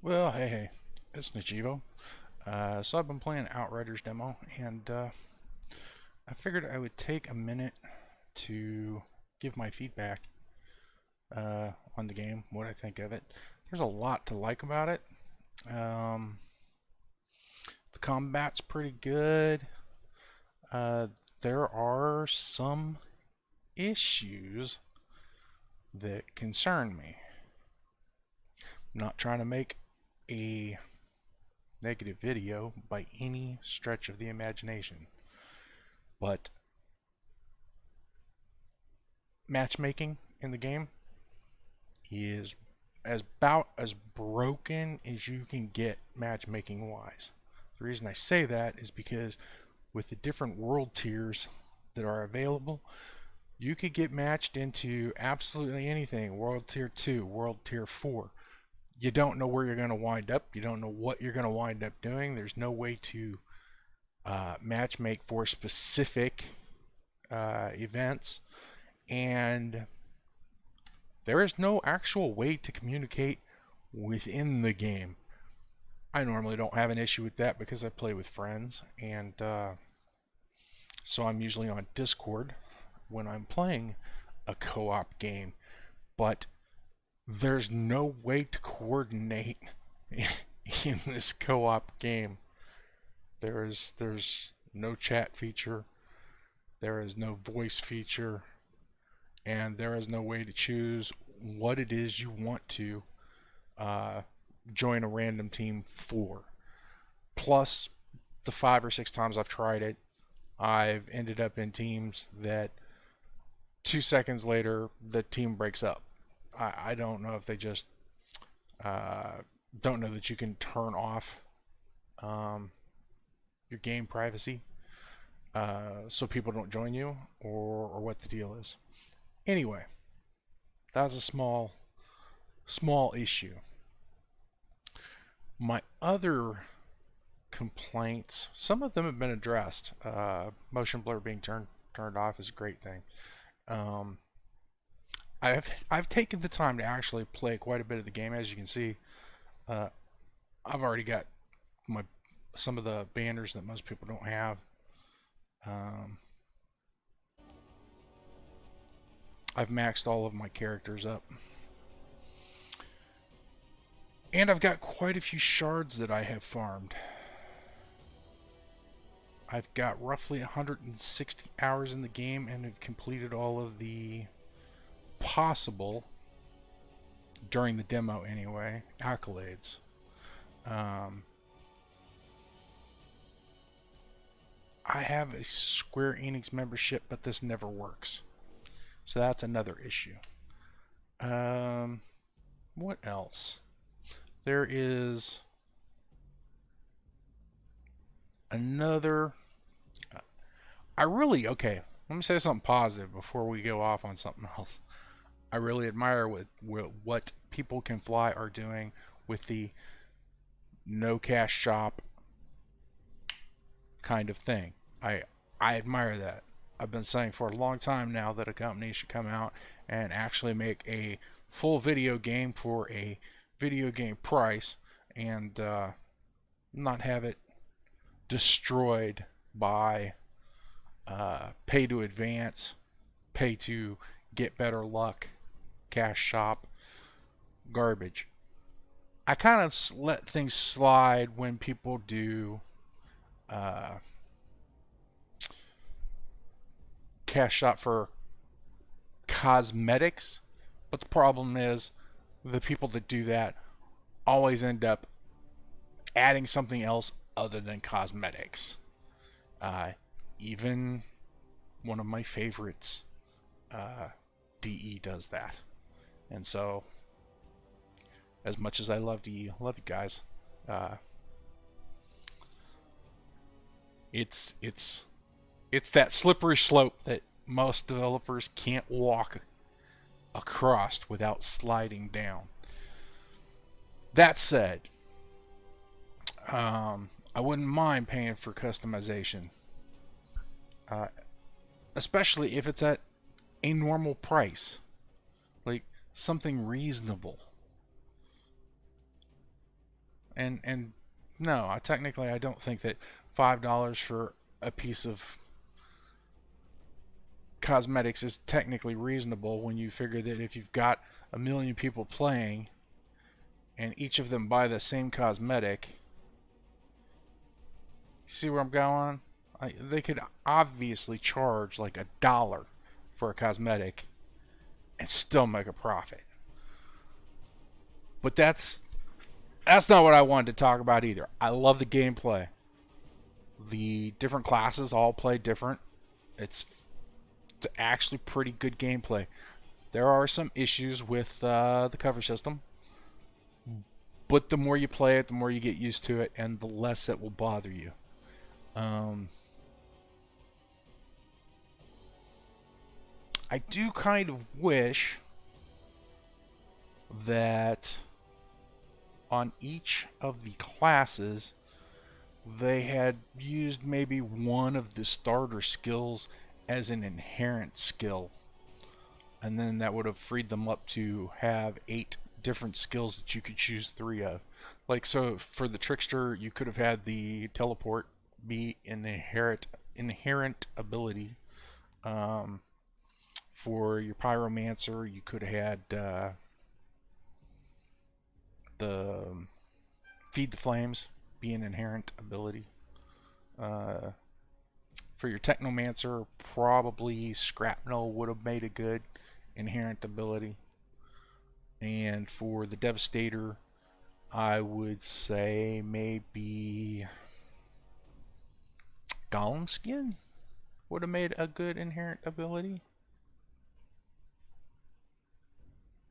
Well, hey, it's Najivo. So I've been playing Outriders demo, and I figured I would take a minute to give my feedback on the game, what I think of it. There's a lot to like about it. Um, the combat's pretty good. Uh, there are some issues that concern me. I'm not trying to make a negative video by any stretch of the imagination. But matchmaking in the game is about as broken as you can get matchmaking wise. The reason I say that is because with the different world tiers that are available, you could get matched into absolutely anything. World tier 2, world tier 4. You don't know where you're going to wind up. You don't know what you're going to wind up doing. There's no way to matchmake for specific events. And there is no actual way to communicate within the game. I normally don't have an issue with that because I play with friends, and so I'm usually on Discord when I'm playing a co-op game. But there's no way to coordinate in this co-op game. There's no chat feature, there is no voice feature, and there is no way to choose what it is you want to uh, join a random team for. Plus, the 5 or 6 times I've tried it, I've ended up in teams that 2 seconds later the team breaks up. I don't know if they just uh, don't know that you can turn off um, your game privacy so people don't join you, or what the deal is. Anyway, that's a small issue. My other complaints, some of them have been addressed. Motion blur being turned off is a great thing. Um, I've taken the time to actually play quite a bit of the game. As you can see, uh, I've already got my some of the banners that most people don't have. Um, I've maxed all of my characters up, and I've got quite a few shards that I have farmed. I've got roughly 160 hours in the game and have completed all of the possible, during the demo anyway, accolades. Um, I have a Square Enix membership, but this never works. So that's another issue. Um, what else? There is another. Okay. Let me say something positive before we go off on something else. I really admire what people can fly are doing with the no cash shop kind of thing. I I admire that. I've been saying for a long time now that a company should come out and actually make a full video game for a video game price, and not have it destroyed by pay to advance, pay to get better luck, cash shop garbage. I kind of let things slide when people do uh, cash shop for cosmetics, but the problem is the people that do that always end up adding something else other than cosmetics. Uh, Even one of my favorites, uh, DE, does that. And so, as much as I love DE, love you guys. Uh, it's it's that slippery slope that most developers can't walk across without sliding down. That said, I wouldn't mind paying for customization, uh, especially if it's at a normal price, like something reasonable. And no, technically I don't think that $5 for a piece of cosmetics is technically reasonable when you figure that if you've got a million people playing and each of them buy the same cosmetic. See where I'm going? They could obviously charge like $1 for a cosmetic and still make a profit. But that's not what I wanted to talk about either. I love the gameplay. The different classes all play different. It's actually pretty good gameplay. There are some issues with the cover system, but the more you play it, the more you get used to it, and the less it will bother you. I do kind of wish that on each of the classes they had used maybe one of the starter skills as an inherent skill, and then that would have freed them up to have 8 different skills that you could choose 3 of. Like, so for the trickster you could have had the teleport be an inherent ability. For your pyromancer you could have had the feed the flames be an inherent ability. For your technomancer, probably shrapnel would have made a good inherent ability. And for the devastator, I would say maybe golem skin would have made a good inherent ability.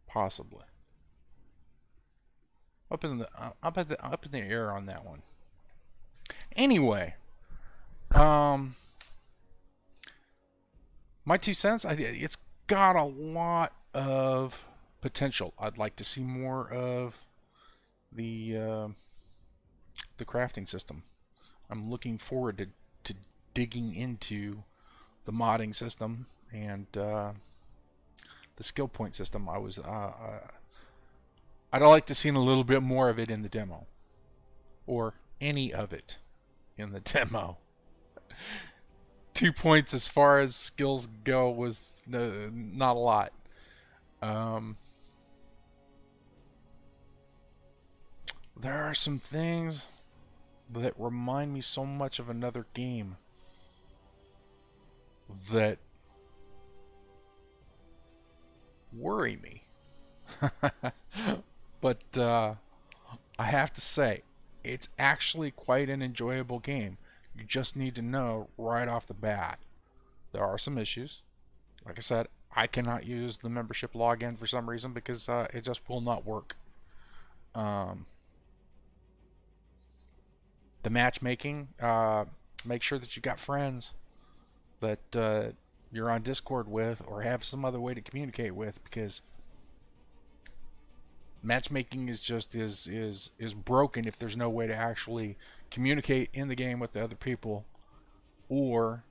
Possibly. Up in the air on that one. Anyway, my 2 cents. It's got a lot of potential. I'd like to see more of the crafting system. I'm looking forward to digging into the modding system and the skill point system. I'd like to see a little bit more of it in the demo, or any of it in the demo. 2 points as far as skills go was not a lot. There are some things that remind me so much of another game that worry me. But I have to say, it's actually quite an enjoyable game. You just need to know right off the bat. There are some issues. Like I said, I cannot use the membership login for some reason because it just will not work. The matchmaking, make sure that you've got friends that you're on Discord with or have some other way to communicate with, because matchmaking is just is broken if there's no way to actually communicate in the game with the other people or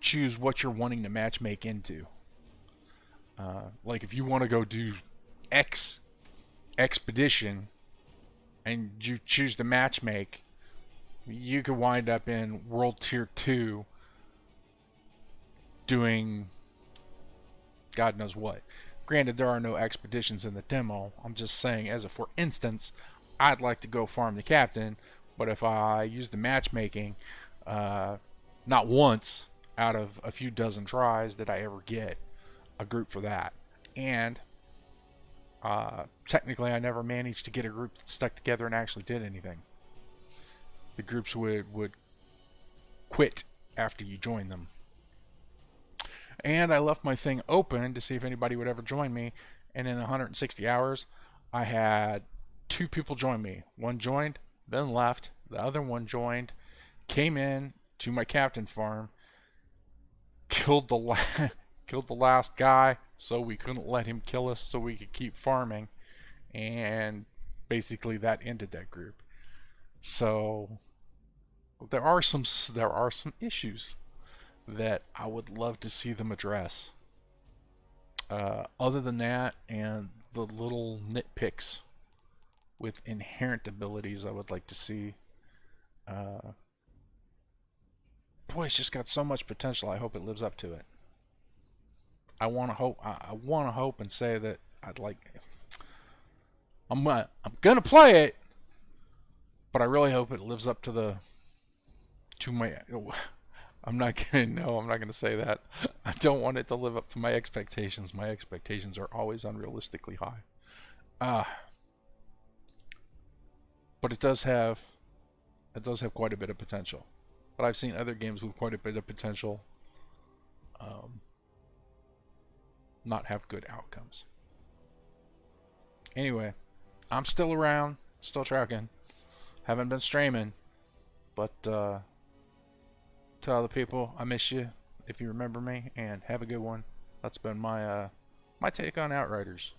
choose what you're wanting to matchmake into. Like if you want to go do X expedition and you choose to matchmake, you could wind up in World Tier 2 doing God knows what. Granted, there are no expeditions in the demo. I'm just saying, as a for instance, I'd like to go farm the captain, but if I use the matchmaking, not once out of a few dozen tries did I ever get a group for that. And technically, I never managed to get a group that stuck together and actually did anything. The groups would quit after you join them. And I left my thing open to see if anybody would ever join me. And in 160 hours, I had 2 people join me. One joined, then left. The other one joined, came in to my captain farm, killed the last guy, so we couldn't let him kill us, so we could keep farming. And basically, that ended that group. So there are some issues that I would love to see them address. Other than that, and the little nitpicks with inherent abilities I would like to see. Boy, it's just got so much potential. I hope it lives up to it. I want to hope. I want to hope and say that I'd like. I'm gonna play it, but I really hope it lives up to my. I'm not gonna say that. I don't want it to live up to my expectations. My expectations are always unrealistically high. But it does have quite a bit of potential. But I've seen other games with quite a bit of potential not have good outcomes. Anyway, I'm still around, still trucking. Haven't been streaming, but to other people, I miss you if you remember me, and have a good one. That's been my take on Outriders.